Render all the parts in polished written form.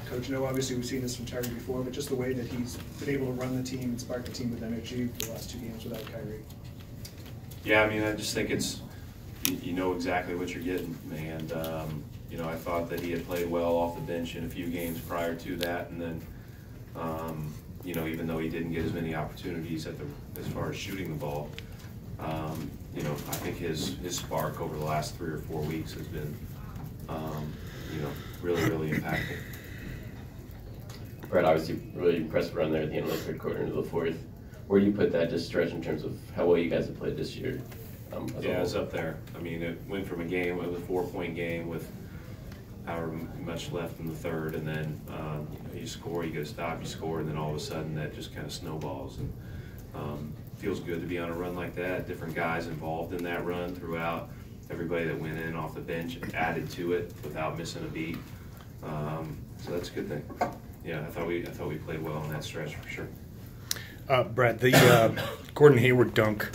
Coach, no, obviously we've seen this from Terry before, but just the way that he's been able to run the team and spark the team with energy for the last 2 games without Kyrie. Yeah, I mean, I just think it's, you know exactly what you're getting. And, you know, I thought that he had played well off the bench in a few games prior to that. And then, you know, even though he didn't get as many opportunities as far as shooting the ball, you know, I think his spark over the last 3 or 4 weeks has been, you know, really impactful. Brett, obviously really impressive run there at the end of the third quarter into the fourth. Where do you put that just stretch in terms of how well you guys have played this year? Yeah, it's up there. I mean, it went from a game, it was a 4-point game with however much left in the third, and then you score, you get a stop, you score, and then all of a sudden that just kind of snowballs. And feels good to be on a run like that. Different guys involved in that run throughout. Everybody that went in off the bench added to it without missing a beat. So that's a good thing. Yeah, I thought we played well on that stretch for sure. Brad, the Gordon Hayward dunk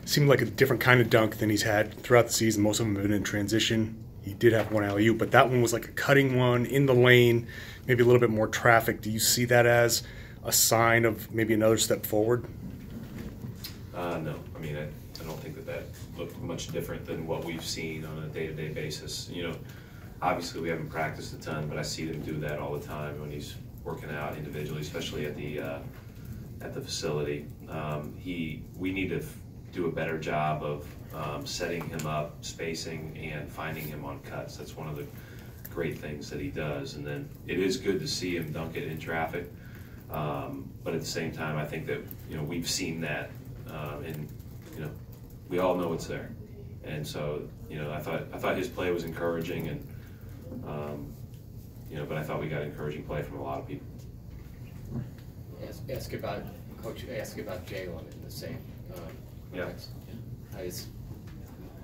seemed like a different kind of dunk than he's had throughout the season. Most of them have been in transition. He did have one alley-oop, but that one was like a cutting one in the lane, maybe a little bit more traffic. Do you see that as a sign of maybe another step forward? No, I mean, I don't think that looked much different than what we've seen on a day-to-day basis. You know, obviously we haven't practiced a ton, but I see him do that all the time when he's working out individually, especially at the facility. We need to do a better job of setting him up, spacing, and finding him on cuts. That's one of the great things that he does. And then it is good to see him dunk it in traffic. But at the same time, I think that, you know, we've seen that, and, you know, we all know it's there. And so, you know, I thought his play was encouraging, and you know, but I thought we got encouraging play from a lot of people. Ask about Coach. Ask about Jalen in the same. Yeah. He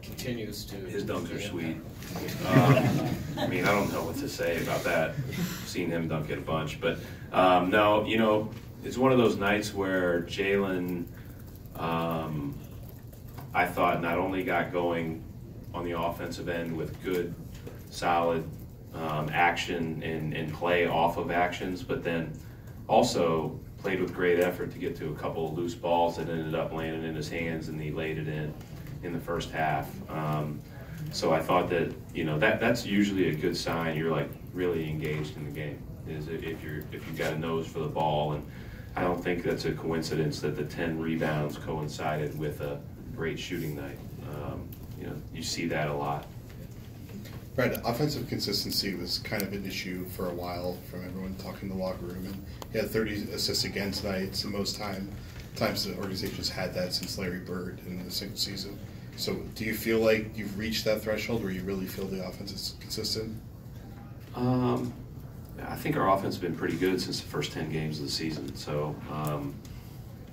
continues to. His dunks are sweet. I mean, I don't know what to say about that. I've seen him dunk it a bunch, but no, you know, it's one of those nights where Jalen, I thought, not only got going on the offensive end with good, solid action and play off of actions, but then also played with great effort to get to a couple of loose balls that ended up landing in his hands, and he laid it in the first half. So I thought that, you know, that's usually a good sign you're like really engaged in the game, is if you've got a nose for the ball. And I don't think that's a coincidence that the 10 rebounds coincided with a great shooting night. You know, you see that a lot. Brad, offensive consistency was kind of an issue for a while from everyone talking in the locker room, and he had 30 assists again tonight. It's the most times the organization's had that since Larry Bird in a single season. So do you feel like you've reached that threshold where you really feel the offense is consistent? I think our offense has been pretty good since the first 10 games of the season. So,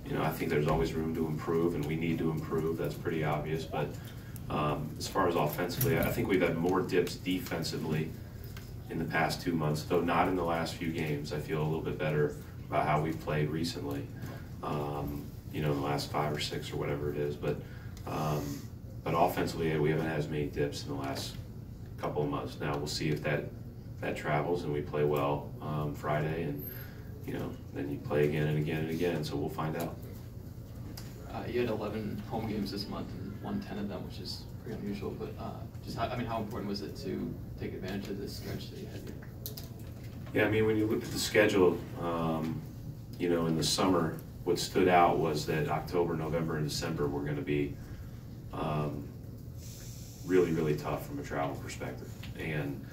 you know, I think there's always room to improve, and we need to improve. That's pretty obvious. But as far as offensively, I think we've had more dips defensively in the past 2 months, though not in the last few games. I feel a little bit better about how we've played recently, you know, in the last 5 or 6 or whatever it is. But offensively, we haven't had as many dips in the last couple of months. Now we'll see if that travels and we play well Friday, and, you know, then you play again and again and again. So we'll find out. You had 11 home games this month and won 10 of them, which is pretty unusual. But just, I mean, how important was it to take advantage of this stretch that you had here? Yeah, I mean, when you look at the schedule, you know, in the summer, what stood out was that October, November, and December were going to be really tough from a travel perspective, and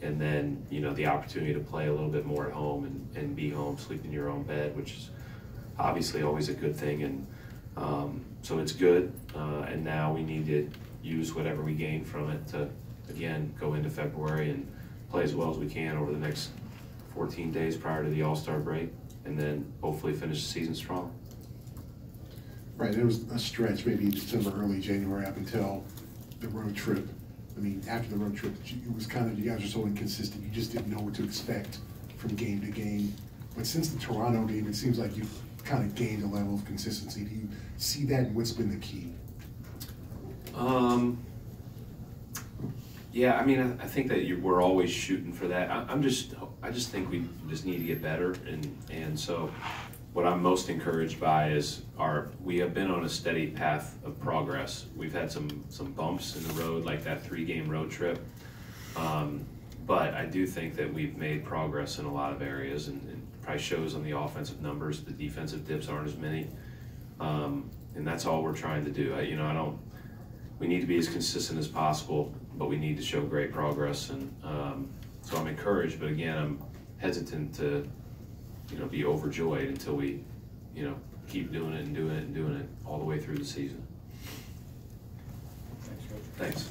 then, you know, the opportunity to play a little bit more at home and be home, sleep in your own bed, which is obviously always a good thing, and so it's good, and now we need to use whatever we gain from it to, again, go into February and play as well as we can over the next 14 days prior to the All-Star break, and then hopefully finish the season strong. Right, there was a stretch maybe in December, early January up until the road trip. I mean, after the road trip, it was kind of, you guys were so inconsistent, you just didn't know what to expect from game to game. But since the Toronto game, it seems like you've kind of gained a level of consistency. Do you see that, and what's been the key? Yeah, I mean, I think that we're always shooting for that. I just think we just need to get better, and so what I'm most encouraged by is we have been on a steady path of progress. We've had some bumps in the road, like that 3-game road trip, but I do think that we've made progress in a lot of areas, and it probably shows on the offensive numbers. The defensive dips aren't as many, and that's all we're trying to do. We need to be as consistent as possible, but we need to show great progress, and so I'm encouraged. But again, I'm hesitant to, be overjoyed until we, keep doing it and doing it and doing it all the way through the season. Thanks.